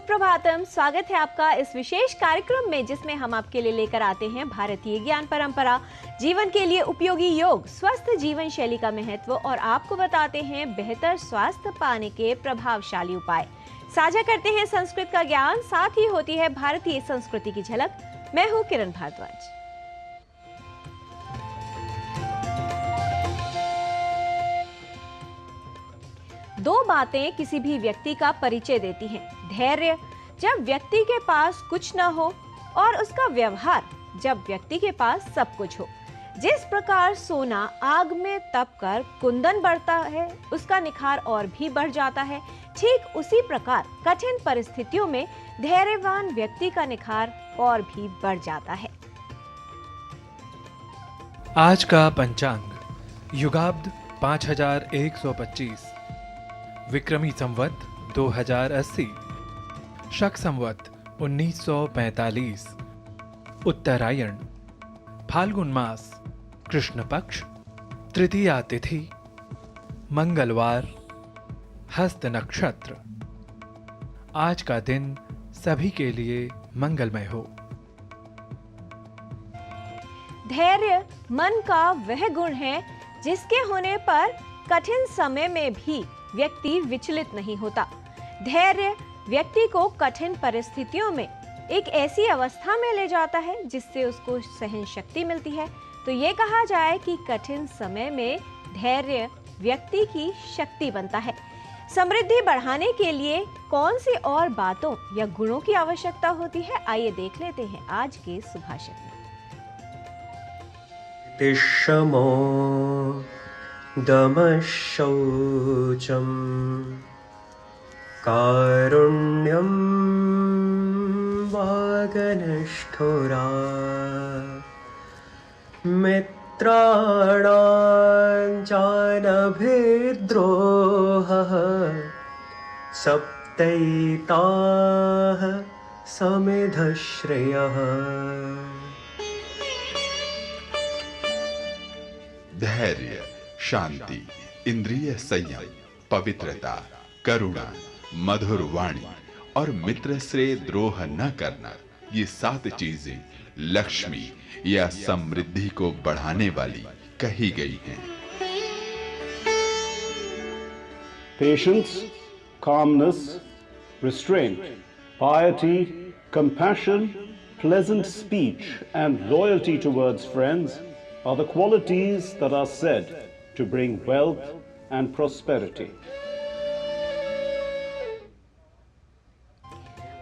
सुप्रभातम। स्वागत है आपका इस विशेष कार्यक्रम में जिसमें हम आपके लिए लेकर आते हैं भारतीय ज्ञान परंपरा, जीवन के लिए उपयोगी योग, स्वस्थ जीवन शैली का महत्व और आपको बताते हैं बेहतर स्वास्थ्य पाने के प्रभावशाली उपाय। साझा करते हैं संस्कृत का ज्ञान, साथ ही होती है भारतीय संस्कृति की झलक। मैं हूँ किरण भारद्वाज। दो बातें किसी भी व्यक्ति का परिचय देती हैं। धैर्य, जब व्यक्ति के पास कुछ न हो, और उसका व्यवहार, जब व्यक्ति के पास सब कुछ हो। जिस प्रकार सोना आग में तप कर कुंदन बढ़ता है, उसका निखार और भी बढ़ जाता है, ठीक उसी प्रकार कठिन परिस्थितियों में धैर्यवान व्यक्ति का निखार और भी बढ़ जाता है। आज का पंचांग युगाब्द 5125, विक्रमी संवत 2080, शक संवत 1945, उत्तरायण, फाल्गुन मास, कृष्ण पक्ष, तृतीया तिथि, मंगलवार, हस्त नक्षत्र। आज का दिन सभी के लिए मंगलमय हो। धैर्य मन का वह गुण है जिसके होने पर कठिन समय में भी व्यक्ति विचलित नहीं होता। धैर्य व्यक्ति को कठिन परिस्थितियों में एक ऐसी अवस्था में ले जाता है जिससे उसको सहन शक्ति मिलती है। तो ये कहा जाए कि कठिन समय में धैर्य व्यक्ति की शक्ति बनता है। समृद्धि बढ़ाने के लिए कौन सी और बातों या गुणों की आवश्यकता होती है, आइए देख लेते हैं आज के सुभाषित में। तिष्ठमो दमः शौचम् कारुण्यं वागनिष्ठुरा मित्राणां जानभिद्रोहः सप्तैताः समिधश्रेयः। धैर्य, शांति, इंद्रिय संयम, पवित्रता, करुणा, मधुर वाणी और मित्र से द्रोह न करना, ये 7 चीजें लक्ष्मी या समृद्धि को बढ़ाने वाली कही गई हैं। Patience, calmness, restraint, piety, compassion, pleasant speech and loyalty towards friends are the qualities that are said to bring wealth and prosperity.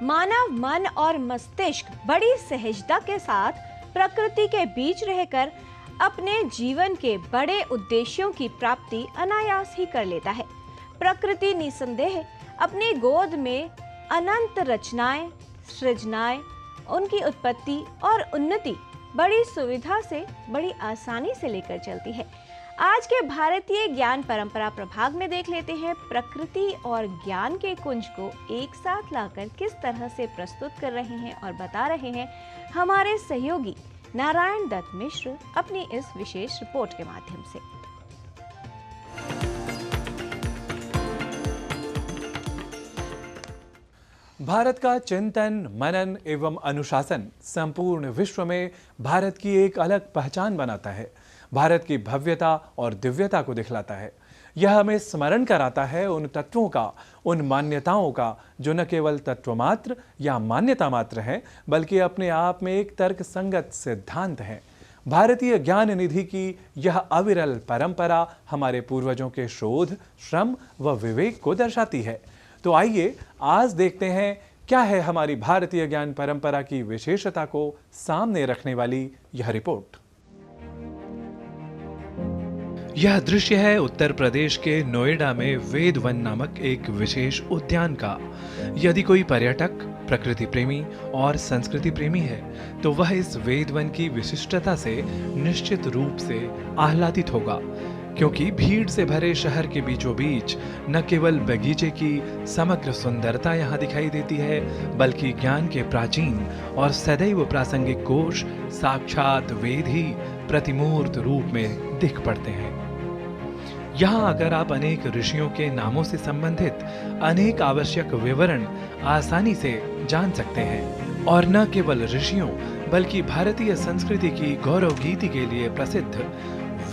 मानव मन और मस्तिष्क बड़ी सहजता के साथ प्रकृति के बीच रहकर अपने जीवन के बड़े उद्देश्यों की प्राप्ति अनायास ही कर लेता है। प्रकृति निसंदेह अपनी गोद में अनंत रचनाएं, सृजनाएं, उनकी उत्पत्ति और उन्नति बड़ी सुविधा से, बड़ी आसानी से लेकर चलती है। आज के भारतीय ज्ञान परंपरा प्रभाग में देख लेते हैं प्रकृति और ज्ञान के कुंज को एक साथ लाकर किस तरह से प्रस्तुत कर रहे हैं और बता रहे हैं हमारे सहयोगी नारायण दत्त मिश्र अपनी इस विशेष रिपोर्ट के माध्यम से। भारत का चिंतन, मनन एवं अनुशासन संपूर्ण विश्व में भारत की एक अलग पहचान बनाता है, भारत की भव्यता और दिव्यता को दिखलाता है। यह हमें स्मरण कराता है उन तत्वों का, उन मान्यताओं का जो न केवल तत्व मात्र या मान्यता मात्र हैं, बल्कि अपने आप में एक तर्क संगत सिद्धांत हैं। भारतीय ज्ञान निधि की यह अविरल परंपरा हमारे पूर्वजों के शोध, श्रम व विवेक को दर्शाती है। तो आइए आज देखते हैं क्या है हमारी भारतीय ज्ञान परंपरा की विशेषता को सामने रखने वाली यह रिपोर्ट। यह दृश्य है उत्तर प्रदेश के नोएडा में वेद वन नामक एक विशेष उद्यान का। यदि कोई पर्यटक, प्रकृति प्रेमी और संस्कृति प्रेमी है तो वह इस वेद वन की विशिष्टता से निश्चित रूप से आह्लादित होगा, क्योंकि भीड़ से भरे शहर के बीचों बीच न केवल बगीचे की समग्र सुंदरता यहाँ दिखाई देती है, बल्कि ज्ञान के प्राचीन और सदैव प्रासंगिक कोश साक्षात वेद ही प्रतिमूर्त रूप में दिख पड़ते हैं। यहाँ आकर आप अनेक ऋषियों के नामों से संबंधित अनेक आवश्यक विवरण आसानी से जान सकते हैं और न केवल ऋषियों बल्कि भारतीय संस्कृति की गौरव गीति के लिए प्रसिद्ध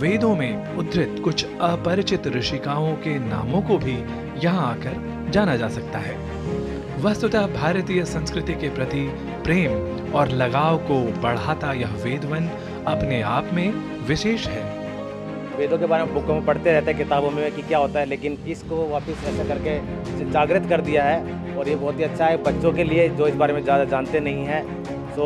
वेदों में उद्धृत कुछ अपरिचित ऋषिकाओं के नामों को भी यहाँ आकर जाना जा सकता है। वस्तुतः भारतीय संस्कृति के प्रति प्रेम और लगाव को बढ़ाता यह वेदवन अपने आप में विशेष है। वेदों के बारे में बुकों में पढ़ते रहते हैं, किताबों में कि क्या होता है, लेकिन इसको वापस ऐसा करके जागृत कर दिया है और ये बहुत ही अच्छा है बच्चों के लिए जो इस बारे में ज़्यादा जानते नहीं हैं। तो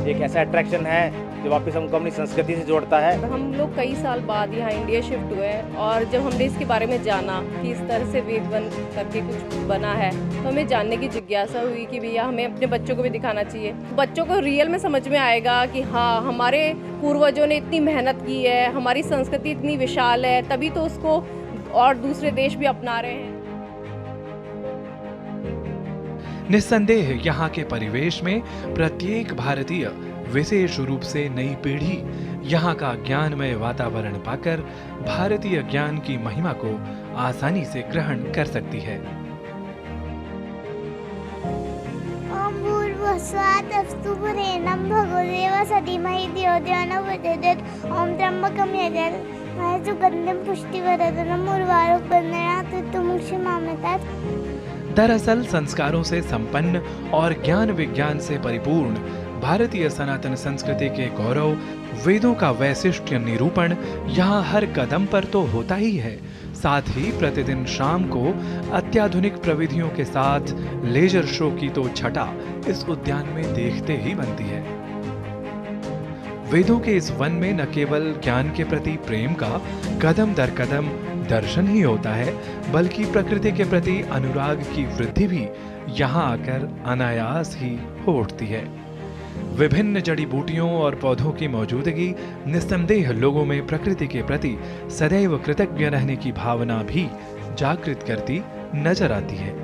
एक ऐसा अट्रैक्शन है जो वापस हमको अपनी संस्कृति से जोड़ता है। हम लोग कई साल बाद यहाँ इंडिया शिफ्ट हुए और जब हमने इसके बारे में जाना कि इस तरह से वेद बन करके कुछ बना है तो हमें जानने की जिज्ञासा हुई कि भैया हमें अपने बच्चों को भी दिखाना चाहिए। बच्चों को रियल में समझ में आएगा कि हाँ, हमारे पूर्वजों ने इतनी मेहनत की है, हमारी संस्कृति इतनी विशाल है, तभी तो उसको और दूसरे देश भी अपना रहे हैं। निस्संदेह यहाँ के परिवेश में प्रत्येक भारतीय विशेष रूप से नई पीढ़ी यहाँ का ज्ञानमय वातावरण पाकर भारतीय ज्ञान की महिमा को आसानी से ग्रहण कर सकती है। ओम भूर्भुवस्सुः अस्तु पुरेणं भगोदेव सधीमहि धियो यो नः प्रचोदयात्। ओम त्र्यंबकं यजामहे सुगंधिं पुष्टिवर्धनम् उर्वारुकं बन्धनात् मृत्युर्मुक्षीयमामृतात्। दरअसल संस्कारों से संपन्न और ज्ञान विज्ञान से परिपूर्ण भारतीय सनातन संस्कृति के गौरव वेदों का वैशिष्ट्य निरूपण यहाँ हर कदम पर तो होता ही है, साथ ही प्रतिदिन शाम को अत्याधुनिक प्रविधियों के साथ लेजर शो की तो छटा इस उद्यान में देखते ही बनती है। वेदों के इस वन में न केवल ज्ञान के प्रति प्रेम का कदम दर कदम दर्शन ही होता है, बल्कि प्रकृति के प्रति अनुराग की वृद्धि भी यहाँ आकर अनायास ही हो उठती है। विभिन्न जड़ी बूटियों और पौधों की मौजूदगी निस्संदेह लोगों में प्रकृति के प्रति सदैव कृतज्ञ रहने की भावना भी जागृत करती नजर आती है।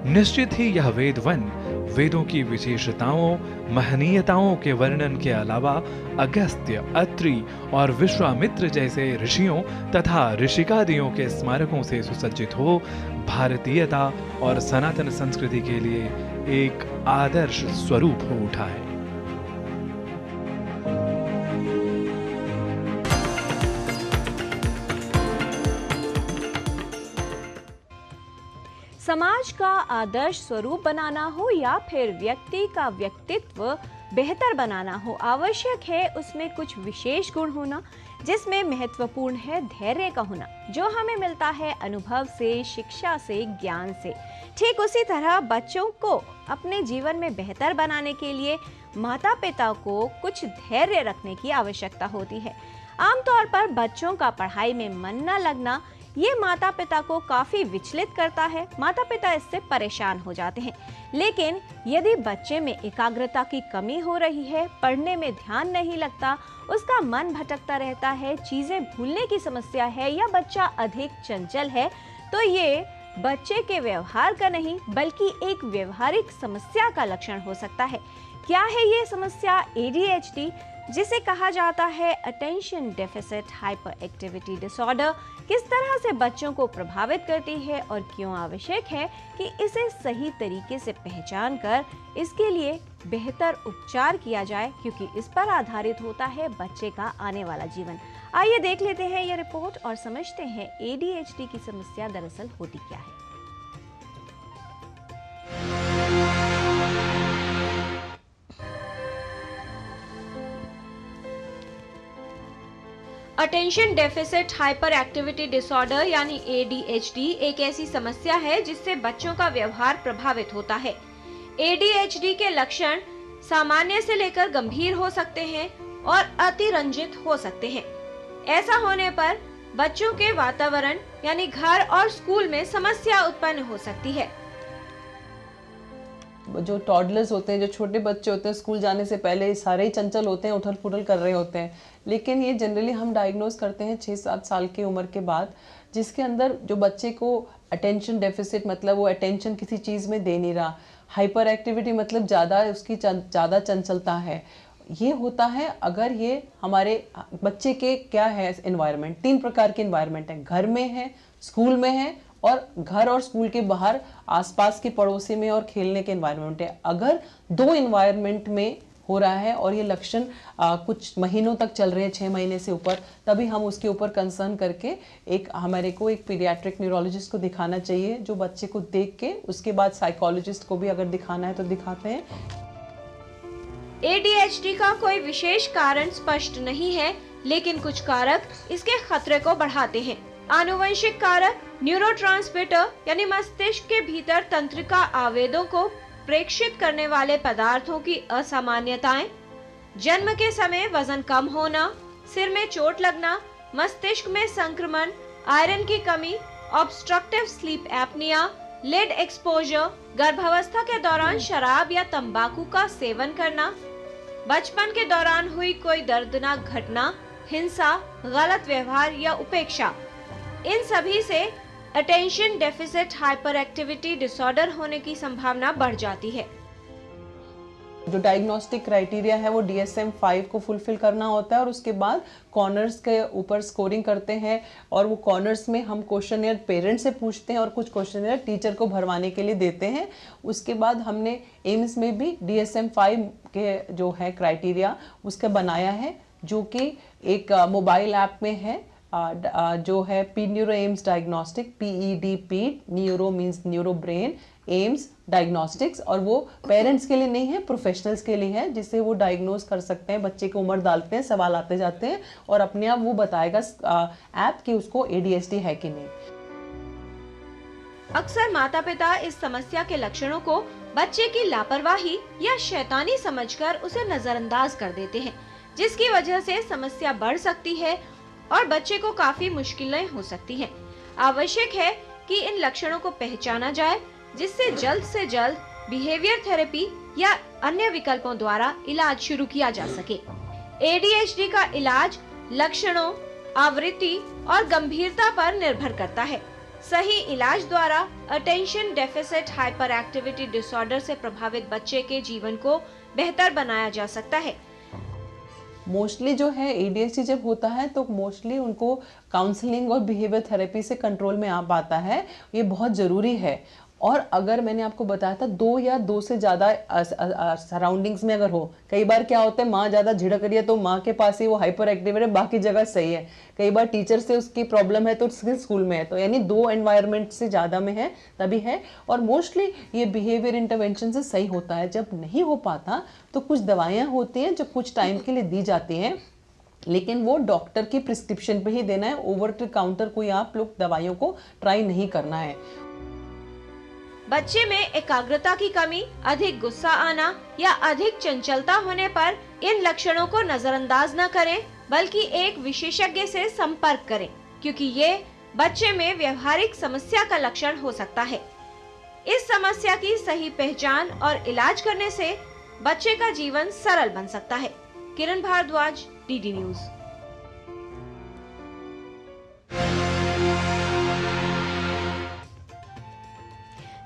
निश्चित ही यह वेद वन वेदों की विशेषताओं महनीयताओं के वर्णन के अलावा अगस्त्य, अत्रि और विश्वामित्र जैसे ऋषियों तथा ऋषिकादियों के स्मारकों से सुसज्जित हो भारतीयता और सनातन संस्कृति के लिए एक आदर्श स्वरूप हो उठा है। समाज का आदर्श स्वरूप बनाना हो या फिर व्यक्ति का व्यक्तित्व बेहतर बनाना हो, आवश्यक है उसमें कुछ विशेष गुण होना, जिसमें महत्वपूर्ण है धैर्य का होना, जो हमें मिलता है अनुभव से, शिक्षा से, ज्ञान से। ठीक उसी तरह बच्चों को अपने जीवन में बेहतर बनाने के लिए माता पिता को कुछ धैर्य रखने की आवश्यकता होती है। आमतौर पर बच्चों का पढ़ाई में मन न लगना ये माता पिता को काफी विचलित करता है, माता पिता इससे परेशान हो जाते हैं। लेकिन यदि बच्चे में एकाग्रता की कमी हो रही है, पढ़ने में ध्यान नहीं लगता, उसका मन भटकता रहता है, चीजें भूलने की समस्या है या बच्चा अधिक चंचल है, तो ये बच्चे के व्यवहार का नहीं बल्कि एक व्यवहारिक समस्या का लक्षण हो सकता है। क्या है ये समस्या? ADHD, जिसे कहा जाता है attention deficit hyper activity disorder, किस तरह से बच्चों को प्रभावित करती है और क्यों आवश्यक है कि इसे सही तरीके से पहचान कर इसके लिए बेहतर उपचार किया जाए, क्योंकि इस पर आधारित होता है बच्चे का आने वाला जीवन। आइए देख लेते हैं यह रिपोर्ट और समझते हैं ADHD की समस्या दरअसल होती क्या है। Attention deficit hyper activity disorder यानी ADHD एक ऐसी समस्या है जिससे बच्चों का व्यवहार प्रभावित होता है। ADHD के लक्षण सामान्य से लेकर गंभीर हो सकते हैं और अतिरंजित हो सकते हैं। ऐसा होने पर बच्चों के वातावरण यानी घर और स्कूल में समस्या उत्पन्न हो सकती है। जो टॉडलर्स होते हैं, जो छोटे बच्चे होते हैं, स्कूल जाने से पहले सारे ही चंचल होते हैं, उथल पुथल कर रहे होते हैं, लेकिन ये जनरली हम डायग्नोज करते हैं 6-7 साल की उम्र के बाद, जिसके अंदर जो बच्चे को अटेंशन डेफिसिट मतलब वो अटेंशन किसी चीज़ में दे नहीं रहा, हाइपर एक्टिविटी मतलब ज़्यादा उसकी ज़्यादा चंचलता है, ये होता है अगर ये हमारे बच्चे के क्या है एनवायरनमेंट, 3 प्रकार के एनवायरनमेंट है, घर में है, स्कूल में है और घर और स्कूल के बाहर आसपास के पड़ोसी में और खेलने के एनवायरनमेंट है। अगर 2 एनवायरनमेंट में हो रहा है और ये लक्षण कुछ महीनों तक चल रहे हैं, 6 महीने से ऊपर, तभी हम उसके ऊपर कंसर्न करके हमारे को एक पीडियाट्रिक न्यूरोलॉजिस्ट को दिखाना चाहिए, जो बच्चे को देख के उसके बाद साइकोलॉजिस्ट को भी अगर दिखाना है तो दिखाते हैं। ADHD का कोई विशेष कारण स्पष्ट नहीं है, लेकिन कुछ कारक इसके खतरे को बढ़ाते हैं। आनुवंशिक कारक, न्यूरोट्रांसमीटर यानी मस्तिष्क के भीतर तंत्रिका आवेदों को प्रेषित करने वाले पदार्थों की असामान्यताएं, जन्म के समय वजन कम होना, सिर में चोट लगना, मस्तिष्क में संक्रमण, आयरन की कमी, obstructive sleep apnoea, lead exposure, गर्भावस्था के दौरान शराब या तंबाकू का सेवन करना, बचपन के दौरान हुई कोई दर्दनाक घटना, हिंसा, गलत व्यवहार या उपेक्षा, इन सभी से attention deficit hyper activity disorder होने की संभावना बढ़ जाती है। जो डायग्नोस्टिक क्राइटेरिया है वो DSM-5 को फुलफिल करना होता है और उसके बाद कॉर्नर्स के ऊपर स्कोरिंग करते हैं और वो कॉर्नर्स में हम क्वेश्चनर पेरेंट्स से पूछते हैं और कुछ क्वेश्चनर टीचर को भरवाने के लिए देते हैं। उसके बाद हमने एम्स में भी DSM-5 के जो है क्राइटेरिया उसका बनाया है, जो कि एक मोबाइल ऐप में है, जो है पीड neuro AIIMS diagnostic, PED, neuro means neuro brain, AIIMS diagnostics, और वो पेरेंट्स के लिए नहीं है, प्रोफेशनल्स के लिए है, जिससे वो डायग्नोज कर सकते हैं, बच्चे की उम्र डालते हैं, सवाल आते जाते हैं और अपने आप वो बताएगा ऐप कि उसको ADHD है कि नहीं। अक्सर माता पिता इस समस्या के लक्षणों को बच्चे की लापरवाही या शैतानी समझकर उसे नजरअंदाज कर देते हैं, जिसकी वजह से समस्या बढ़ सकती है और बच्चे को काफी मुश्किलें हो सकती हैं। आवश्यक है कि इन लक्षणों को पहचाना जाए, जिससे जल्द से जल्द बिहेवियर थेरेपी या अन्य विकल्पों द्वारा इलाज शुरू किया जा सके। ADHD का इलाज लक्षणों, आवृत्ति और गंभीरता पर निर्भर करता है। सही इलाज द्वारा attention deficit hyper activity disorder से प्रभावित बच्चे के जीवन को बेहतर बनाया जा सकता है। मोस्टली जो है ADHD जब होता है तो मोस्टली उनको काउंसलिंग और बिहेवियर थेरेपी से कंट्रोल में आ पाता है, ये बहुत ज़रूरी है। और अगर मैंने आपको बताया था 2 या 2 से ज़्यादा सराउंडिंग्स में अगर हो, कई बार क्या होता है माँ ज़्यादा झिड़क रही है तो माँ के पास ही वो हाइपर एक्टिव है, बाकी जगह सही है, कई बार टीचर से उसकी प्रॉब्लम है तो स्कूल में है, तो यानी 2 एनवायरनमेंट से ज़्यादा में है तभी है। और मोस्टली ये बिहेवियर इंटरवेंशन से सही होता है। जब नहीं हो पाता तो कुछ दवाइयाँ होती हैं जो कुछ टाइम के लिए दी जाती हैं, लेकिन वो डॉक्टर की प्रिस्क्रिप्शन पे ही देना है, ओवर द काउंटर कोई आप लोग दवाइयों को ट्राई नहीं करना है। बच्चे में एकाग्रता की कमी, अधिक गुस्सा आना या अधिक चंचलता होने पर इन लक्षणों को नजरअंदाज न करें, बल्कि एक विशेषज्ञ से संपर्क करें, क्योंकि ये बच्चे में व्यवहारिक समस्या का लक्षण हो सकता है। इस समस्या की सही पहचान और इलाज करने से बच्चे का जीवन सरल बन सकता है। किरण भारद्वाज, DD न्यूज।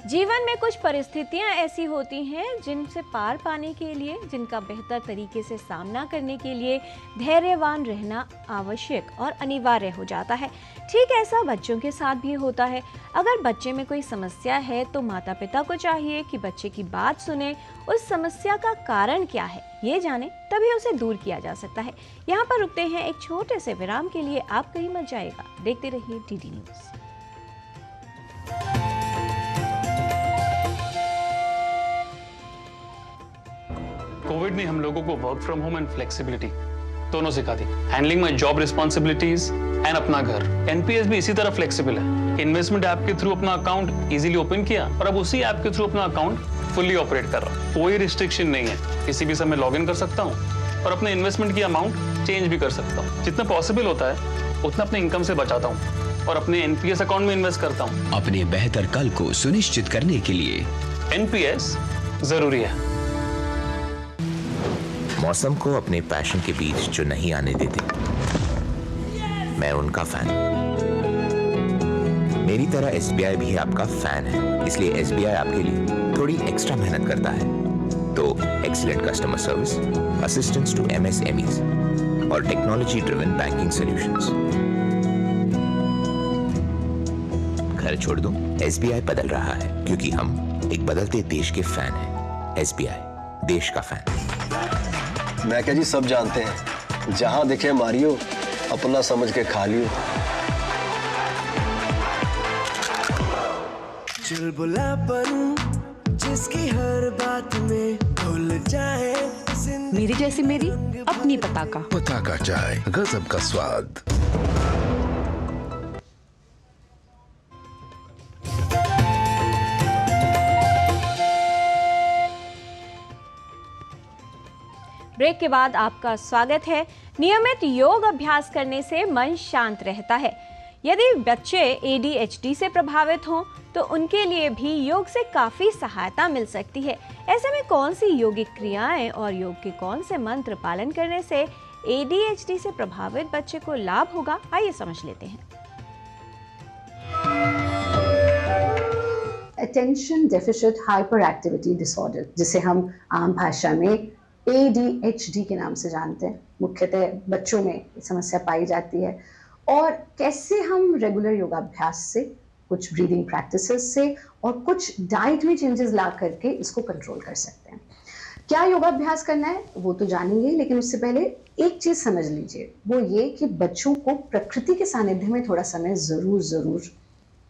जीवन में कुछ परिस्थितियां ऐसी होती हैं जिनसे पार पाने के लिए, जिनका बेहतर तरीके से सामना करने के लिए धैर्यवान रहना आवश्यक और अनिवार्य हो जाता है। ठीक ऐसा बच्चों के साथ भी होता है। अगर बच्चे में कोई समस्या है तो माता पिता को चाहिए कि बच्चे की बात सुने, उस समस्या का कारण क्या है ये जाने, तभी उसे दूर किया जा सकता है। यहाँ पर रुकते हैं एक छोटे से विराम के लिए, आप कहीं मत जाइएगा, देखते रहिए DD न्यूज। कोविड ने हम लोगों को work from home and flexibility दोनों सिखा दी। Handling my job responsibilities and अपना घर। एनपीएस भी इसी तरह फ्लेक्सिबल है। इन्वेस्टमेंट ऐप के थ्रू अपना अकाउंट इजीली ओपन किया और अब उसी ऐप के थ्रू अपना अकाउंट फुल्ली ऑपरेट कर रहा हूँ। कोई रिस्ट्रिक्शन नहीं है, किसी भी समय लॉग इन कर सकता हूँ और अपने इन्वेस्टमेंट की अमाउंट चेंज भी कर सकता हूँ। जितना पॉसिबल होता है उतना अपने इनकम से बचाता हूँ और अपने एनपीएस अकाउंट में इन्वेस्ट करता हूँ। अपने बेहतर कल को सुनिश्चित करने के लिए एनपीएस जरूरी है। मौसम को अपने पैशन के बीच जो नहीं आने देते, मैं उनका फैन। मेरी तरह SBI भी आपका फैन है, इसलिए SBI आपके लिए थोड़ी एक्स्ट्रा मेहनत करता है। तो excellent customer service, assistance to MSMEs, और टेक्नोलॉजी-driven banking solutions. घर छोड़ दो, SBI बदल रहा है क्योंकि हम एक बदलते देश के फैन हैं। SBI, देश का फैन। मैं क्या जी, सब जानते हैं, जहां दिखे मारियो, अपना समझ के खा लियो। चुलबुला बनूं, जिसकी हर बात में भूल जाए। मेरी जैसी मेरी अपनी पताका। पताका चाय, गजब का स्वाद। ब्रेक के बाद आपका स्वागत है। नियमित योग अभ्यास करने से मन शांत रहता है। यदि बच्चे ADHD से प्रभावित हों तो उनके लिए भी योग से काफी सहायता मिल सकती है। ऐसे में कौन सी योगिक क्रियाएं और योग के कौन से मंत्र पालन करने से ADHD से प्रभावित बच्चे को लाभ होगा, आइए समझ लेते हैं। Attention deficit hyper activity disorder, जिसे हम आम भाषा में ADHD के नाम से जानते हैं, मुख्यतः बच्चों में ये समस्या पाई जाती है। और कैसे हम रेगुलर योगाभ्यास से, कुछ ब्रीदिंग प्रैक्टिसेस से और कुछ डाइट में चेंजेस ला करके इसको कंट्रोल कर सकते हैं। क्या योगाभ्यास करना है वो तो जानेंगे, लेकिन उससे पहले एक चीज समझ लीजिए, वो ये कि बच्चों को प्रकृति के सानिध्य में थोड़ा समय जरूर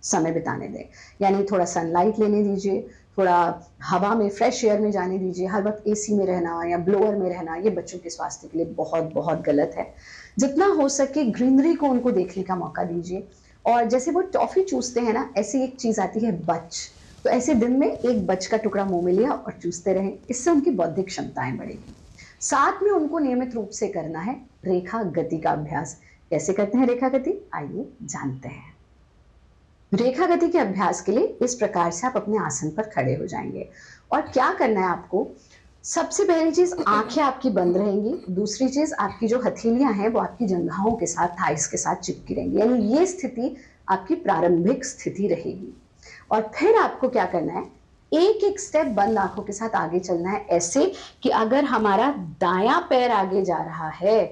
समय बिताने दें। यानी थोड़ा सनलाइट लेने दीजिए, थोड़ा हवा में, फ्रेश एयर में जाने दीजिए। हर वक्त AC में रहना या ब्लोअर में रहना, ये बच्चों के स्वास्थ्य के लिए बहुत गलत है। जितना हो सके ग्रीनरी को उनको देखने का मौका दीजिए। और जैसे वो टॉफी चूसते हैं ना, ऐसी एक चीज आती है बच, तो ऐसे दिन में एक बच का टुकड़ा मुंह में लिया और चूसते रहें। इससे उनकी बौद्धिक क्षमताएं बढ़ेगी। साथ में उनको नियमित रूप से करना है रेखा गति का अभ्यास। कैसे करते हैं रेखा गति, आइए जानते हैं। रेखा गति के अभ्यास के लिए इस प्रकार से आप अपने आसन पर खड़े हो जाएंगे और क्या करना है आपको। सबसे पहली चीज, आंखें आपकी बंद रहेंगी। दूसरी चीज, आपकी जो हथेलियां हैं वो आपकी जंघाओं के साथ, थाइस के साथ चिपकी रहेंगी। यानी ये स्थिति आपकी प्रारंभिक स्थिति रहेगी। और फिर आपको क्या करना है, एक स्टेप बंद आंखों के साथ आगे चलना है, ऐसे कि अगर हमारा दायां पैर आगे जा रहा है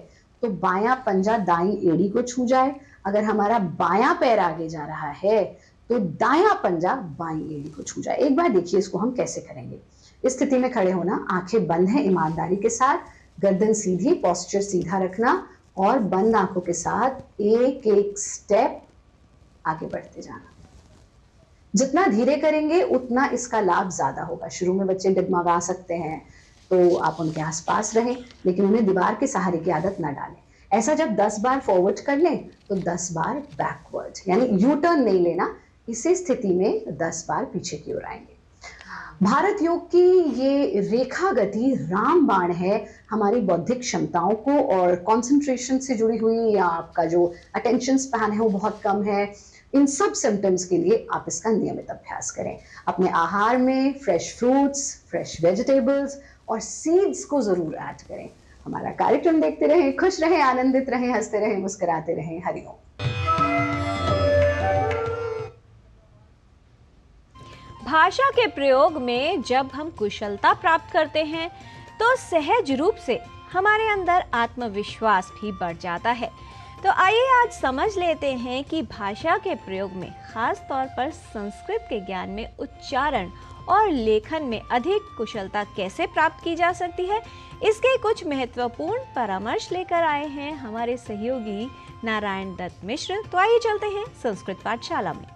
तो बायां पंजा दाईं एड़ी को छू जाए। अगर हमारा बायां पैर आगे जा रहा है तो दायां पंजा बाईं एड़ी को छू जाए। एक बार देखिए इसको हम कैसे करेंगे। इस स्थिति में खड़े होना, आंखें बंद हैं ईमानदारी के साथ, गर्दन सीधी, पोस्चर सीधा रखना और बंद आंखों के साथ एक स्टेप आगे बढ़ते जाना। जितना धीरे करेंगे उतना इसका लाभ ज्यादा होगा। शुरू में बच्चे डगमगा सकते हैं, तो आप उनके आसपास रहें, लेकिन उन्हें दीवार के सहारे की आदत न डालें। ऐसा जब 10 बार फॉरवर्ड कर लें तो 10 बार बैकवर्ड, यानी यू टर्न नहीं लेना। इसी स्थिति में 10 बार पीछे की ओर आएंगे। भारत योग की ये रेखा गति रामबाण है हमारी बौद्धिक क्षमताओं को और कंसंट्रेशन से जुड़ी हुई, या आपका जो अटेंशन स्पैन है वो बहुत कम है, इन सब सिम्टम्स के लिए आप इसका नियमित अभ्यास करें। अपने आहार में फ्रेश फ्रूट्स, फ्रेश वेजिटेबल्स और सीड्स को जरूर ऐड करें। हमारा कार्यक्रम देखते रहें, खुश रहें, आनंदित रहें, हंसते रहें, मुस्कुराते रहें। हरिओम। भाषा के प्रयोग में जब हम कुशलता प्राप्त करते हैं तो सहज रूप से हमारे अंदर आत्मविश्वास भी बढ़ जाता है। तो आइए आज समझ लेते हैं कि भाषा के प्रयोग में खास तौर पर संस्कृत के ज्ञान में उच्चारण और लेखन में अधिक कुशलता कैसे प्राप्त की जा सकती है। इसके कुछ महत्वपूर्ण परामर्श लेकर आए हैं हमारे सहयोगी नारायण दत्त मिश्र। तो आइए चलते हैं संस्कृत पाठशाला में।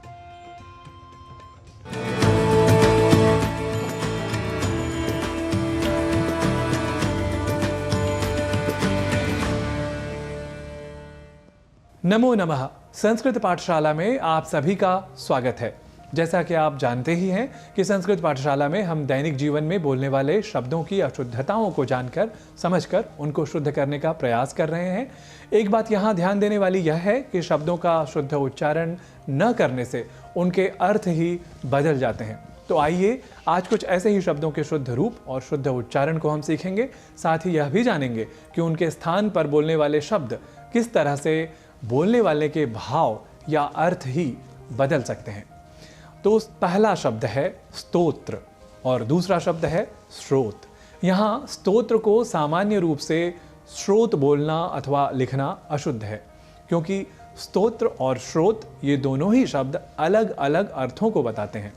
नमो नमः। संस्कृत पाठशाला में आप सभी का स्वागत है। जैसा कि आप जानते ही हैं कि संस्कृत पाठशाला में हम दैनिक जीवन में बोलने वाले शब्दों की अशुद्धताओं को जानकर, समझकर उनको शुद्ध करने का प्रयास कर रहे हैं। एक बात यहाँ ध्यान देने वाली यह है कि शब्दों का शुद्ध उच्चारण न करने से उनके अर्थ ही बदल जाते हैं। तो आइए आज कुछ ऐसे ही शब्दों के शुद्ध रूप और शुद्ध उच्चारण को हम सीखेंगे। साथ ही यह भी जानेंगे कि उनके स्थान पर बोलने वाले शब्द किस तरह से बोलने वाले के भाव या अर्थ ही बदल सकते हैं। तो पहला शब्द है स्तोत्र और दूसरा शब्द है स्रोत। यहाँ स्तोत्र को सामान्य रूप से श्रोत बोलना अथवा लिखना अशुद्ध है, क्योंकि स्तोत्र और श्रोत ये दोनों ही शब्द अलग अलग अर्थों को बताते हैं।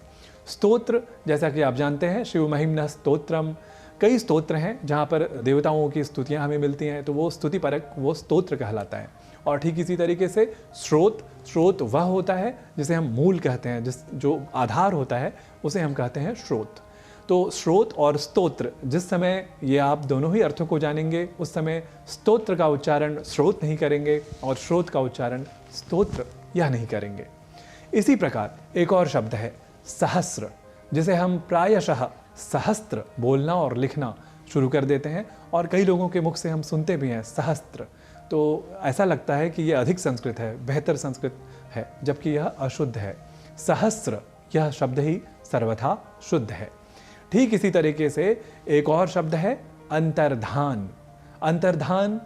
स्तोत्र, जैसा कि आप जानते हैं, शिव महिम्नः स्तोत्रम, कई स्तोत्र हैं जहाँ पर देवताओं की स्तुतियाँ हमें मिलती हैं, तो वो स्तुति परक वो स्तोत्र कहलाता है। और ठीक इसी तरीके से स्रोत वह होता है जिसे हम मूल कहते हैं, जो आधार होता है उसे हम कहते हैं स्रोत। तो स्रोत और स्तोत्र, जिस समय ये आप दोनों ही अर्थों को जानेंगे उस समय स्तोत्र का उच्चारण स्रोत नहीं करेंगे और स्रोत का उच्चारण स्तोत्र यह नहीं करेंगे। इसी प्रकार एक और शब्द है सहस्र, जिसे हम प्रायशः सहस्त्र बोलना और लिखना शुरू कर देते हैं और कई लोगों के मुख से हम सुनते भी हैं सहस्त्र, तो ऐसा लगता है कि यह अधिक संस्कृत है, बेहतर संस्कृत है, जबकि यह अशुद्ध है। सहस्र यह शब्द ही सर्वथा शुद्ध है। ठीक इसी तरीके से एक और शब्द है अंतर्धान। अंतर्धान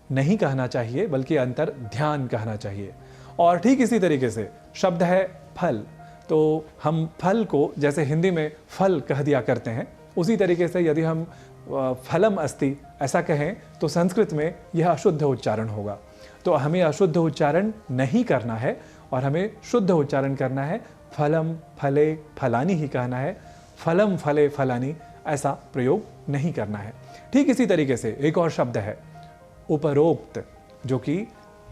नहीं कहना चाहिए बल्कि अंतर्ध्यान कहना चाहिए। और ठीक इसी तरीके से शब्द है फल। तो हम फल को जैसे हिंदी में फल कह दिया करते हैं, उसी तरीके से यदि हम फलम अस्ति ऐसा कहें तो संस्कृत में यह अशुद्ध उच्चारण होगा। तो हमें अशुद्ध उच्चारण नहीं करना है और हमें शुद्ध उच्चारण करना है। फलम फले फलानी ही कहना है, फलम फले फलानी ऐसा प्रयोग नहीं करना है। ठीक इसी तरीके से एक और शब्द है उपरोक्त, जो कि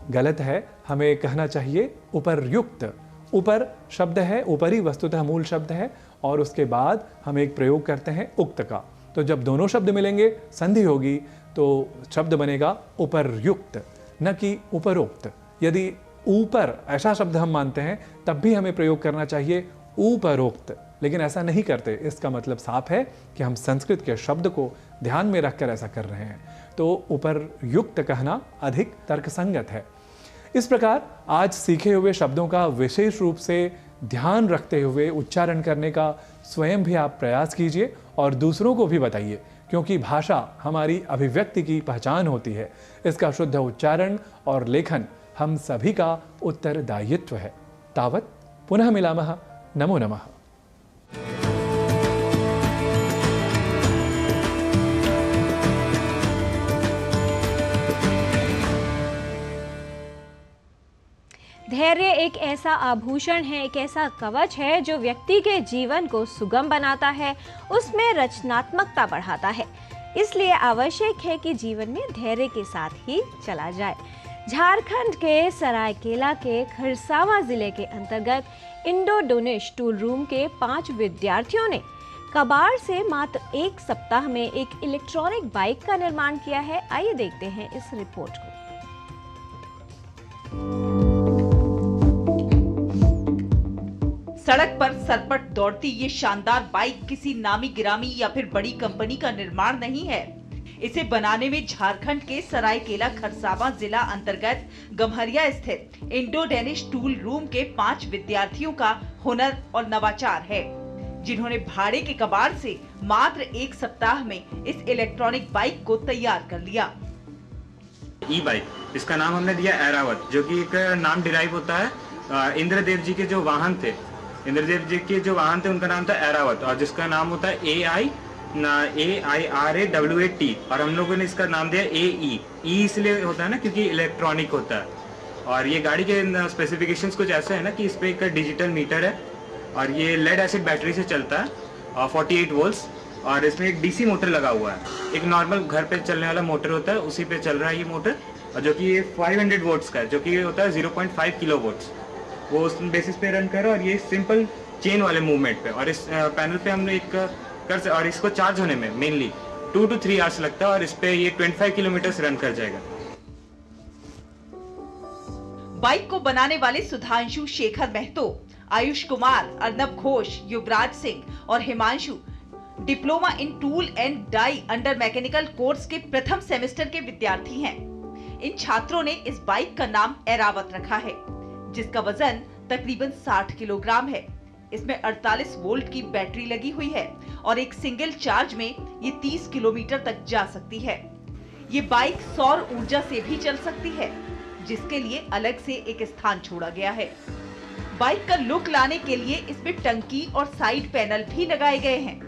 गलत है, हमें कहना चाहिए उपर्युक्त। ऊपर शब्द है, ऊपरी वस्तुतः मूल शब्द है और उसके बाद हम एक प्रयोग करते हैं उक्त का। तो जब दोनों शब्द मिलेंगे, संधि होगी, तो शब्द बनेगा उपर्युक्त, न कि उपरोक्त। यदि ऊपर ऐसा शब्द हम मानते हैं तब भी हमें प्रयोग करना चाहिए उपरोक्त, लेकिन ऐसा नहीं करते। इसका मतलब साफ है कि हम संस्कृत के शब्द को ध्यान में रखकर ऐसा कर रहे हैं। तो उपर्युक्त कहना अधिक तर्कसंगत है। इस प्रकार आज सीखे हुए शब्दों का विशेष रूप से ध्यान रखते हुए उच्चारण करने का स्वयं भी आप प्रयास कीजिए और दूसरों को भी बताइए, क्योंकि भाषा हमारी अभिव्यक्ति की पहचान होती है। इसका शुद्ध उच्चारण और लेखन हम सभी का उत्तरदायित्व है। तावत पुनः मिलामः। नमो नमः। धैर्य एक ऐसा आभूषण है, एक ऐसा कवच है जो व्यक्ति के जीवन को सुगम बनाता है, उसमें रचनात्मकता बढ़ाता है। इसलिए आवश्यक है कि जीवन में धैर्य के साथ ही चला जाए। झारखंड के सरायकेला के खरसावां जिले के अंतर्गत इंडो डोनिश टूल रूम के 5 विद्यार्थियों ने कबाड़ से मात्र 1 सप्ताह में एक इलेक्ट्रॉनिक बाइक का निर्माण किया है। आइए देखते हैं इस रिपोर्ट को। सड़क पर सरपट दौड़ती ये शानदार बाइक किसी नामी गिरामी या फिर बड़ी कंपनी का निर्माण नहीं है। इसे बनाने में झारखंड के सरायकेला खरसावां जिला अंतर्गत गम्हरिया स्थित इंडो डेनिश टूल रूम के 5 विद्यार्थियों का हुनर और नवाचार है, जिन्होंने भाड़े के कबाड़ से मात्र 1 सप्ताह में इस इलेक्ट्रॉनिक बाइक को तैयार कर लिया। ई बाइक, इसका नाम हमने दिया ऐरावत, जो कि एक नाम डिराइव होता है इंद्रदेव जी के जो वाहन थे। इंद्रदेव जी के जो वाहन थे उनका नाम था ऐरावत, और जिसका नाम होता है AIRAWAT, और हम लोगों ने इसका नाम दिया AE। ई इसलिए होता है ना क्योंकि इलेक्ट्रॉनिक होता है। और ये गाड़ी के स्पेसिफिकेशंस कुछ ऐसा है ना कि इस पे एक डिजिटल मीटर है और ये लेड एसिड बैटरी से चलता है और 48 वोल्ट्स, और इसमें एक DC मोटर लगा हुआ है। एक नॉर्मल घर पे चलने वाला मोटर होता है, उसी पे चल रहा है ये मोटर, और जो कि ये 500 वोल्ट्स का है, जो कि होता है 0.5 किलो वोल्ट्स, वो उस बेसिस पे रन कर रहा है। और ये सिंपल चेन वाले मूवमेंट पे, और इस पैनल पे हम एक कर, और इसको चार्ज होने में मेनली 2 to 3 आवर्स लगता है, और इस पे ये 25 किलोमीटर रन कर जाएगा। बाइक को बनाने वाले सुधांशु शेखर महतो, आयुष कुमार, अर्नब घोष, युवराज सिंह और Himanshu diploma in tool and die under mechanical course के प्रथम सेमेस्टर के विद्यार्थी हैं। इन छात्रों ने इस बाइक का नाम ऐरावत रखा है, जिसका वजन तकरीबन 60 किलोग्राम है। इसमें 48 वोल्ट की बैटरी लगी हुई है और एक सिंगल चार्ज में ये 30 किलोमीटर तक जा सकती है। ये बाइक सौर ऊर्जा से भी चल सकती है, जिसके लिए अलग से एक स्थान छोड़ा गया है। बाइक का लुक लाने के लिए इसमें टंकी और साइड पैनल भी लगाए गए हैं।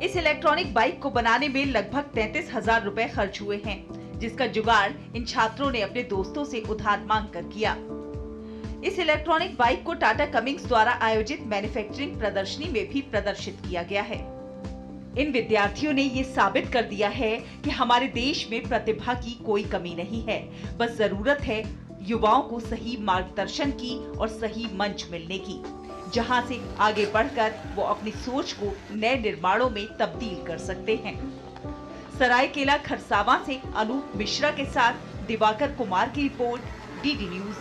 इस इलेक्ट्रॉनिक बाइक को बनाने में लगभग 33,000 रुपए खर्च हुए हैं, जिसका जुगाड़ इन छात्रों ने अपने दोस्तों से उधार मांग कर किया। इस इलेक्ट्रॉनिक बाइक को टाटा कमिंस द्वारा आयोजित मैन्युफैक्चरिंग प्रदर्शनी में भी प्रदर्शित किया गया है। इन विद्यार्थियों ने ये साबित कर दिया है कि हमारे देश में प्रतिभा की कोई कमी नहीं है, बस जरूरत है युवाओं को सही मार्गदर्शन की और सही मंच मिलने की, जहां से आगे बढ़कर वो अपनी सोच को नए निर्माणों में तब्दील कर सकते हैं। सरायकेला खरसावां से अनूप मिश्रा के साथ दिवाकर कुमार की रिपोर्ट, डीडी न्यूज।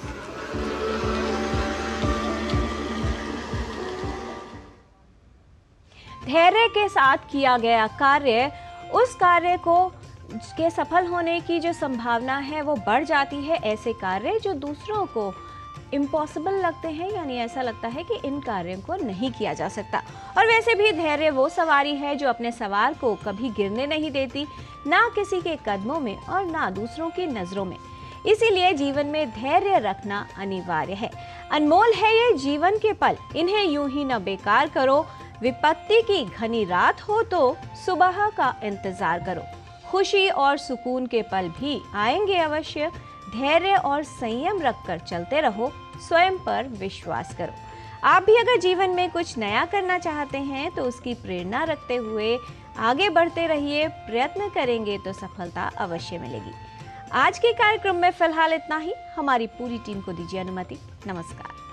धैर्य के साथ किया गया कार्य, उस कार्य को के सफल होने की जो संभावना है वो बढ़ जाती है। ऐसे कार्य जो दूसरों को इम्पॉसिबल लगते हैं, यानी ऐसा लगता है कि इन कार्यों को नहीं किया जा सकता। और वैसे भी धैर्य वो सवारी है जो अपने सवार को कभी गिरने नहीं देती, ना किसी के कदमों में और ना दूसरों की नजरों में। इसीलिए जीवन में धैर्य रखना अनिवार्य है। अनमोल है ये जीवन के पल, इन्हें यूं ही न बेकार करो। विपत्ति की घनी रात हो तो सुबह का इंतजार करो। खुशी और सुकून के पल भी आएंगे अवश्य। धैर्य और संयम रखकर चलते रहो, स्वयं पर विश्वास करो। आप भी अगर जीवन में कुछ नया करना चाहते हैं तो उसकी प्रेरणा रखते हुए आगे बढ़ते रहिए। प्रयत्न करेंगे तो सफलता अवश्य मिलेगी। आज के कार्यक्रम में फिलहाल इतना ही। हमारी पूरी टीम को दीजिए अनुमति। नमस्कार।